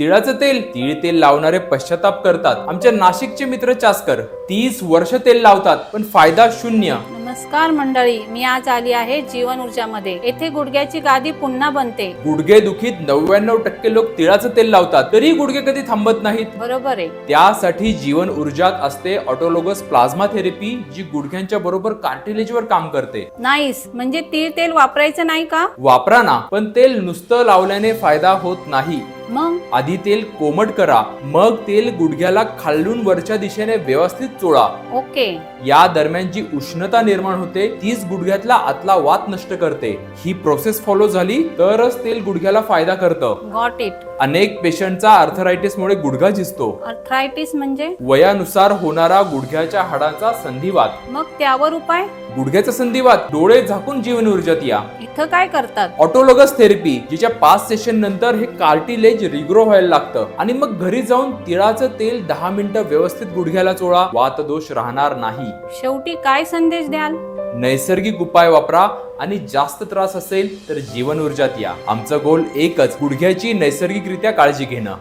तिळाचं तेल, तीळ तेल लावणारे पश्चाताप करतात. आमच्या नाशिकचे मित्र चासकर 30 वर्ष तेल लावतात पण फायदा शून्य. नमस्कार मंडळी, मी आज आली आहे जीवन ऊर्जामध्ये. येथे गुडघ्याची गादी पुन्हा बनते. गुडघे दुखीत 99% लोक तिळाचं तेल लावतात तरी गुडघे कधी थांबत नाहीत. बरोबर आहे. त्यासाठी जीवन ऊर्जात असते ऑटोलोगस प्लाझ्मा थेरपी, जी गुडघ्यांच्या बरोबर कार्टिलेजवर काम करते. नाईस. म्हणजे तीळ तेल वापरायचं नाही का? वापरा ना, पण तेल नुसतं लावल्याने फायदा होत नाही. मग आधी तेल कोमट करा, मग तेल गुडघ्याला खालून वरच्या दिशेने व्यवस्थित चोळा. ओके. या दरम्यान जी उष्णता निर्माण होते तीच गुडघ्यातला आतला वात नष्ट करते. ही प्रोसेस फॉलो झाली तरच तेल गुडघ्याला फायदा करतं. Got it. अनेक पेशंटचा आर्थरायटिसमुळे गुडघा झिजतो. अर्थरायटिस म्हणजे? वयानुसार होणारा गुडघ्याच्या हाडांचा संधिवात. मग त्यावर उपाय? गुडघ्याचा संधिवात डोळे झाकून जीवन ऊर्जात या. इथं काय करतात? ऑटोलोगस थेरपी, जिच्या 5 सेशन नंतर हे कार्टिलेज रिग्रो व्हायला लागतं आणि मग घरी जाऊन तिळाचं तेल 10 मिनिटं व्यवस्थित गुडघ्याला चोळा. वात दोष राहणार नाही. शेवटी काय संदेश द्याल? नैसर्गिक उपाय वापरा आणि जास्त त्रास असेल तर जीवन ऊर्जात या. आमचं गोल एकच, गुडघ्याची नैसर्गिकरित्या काळजी घेणं.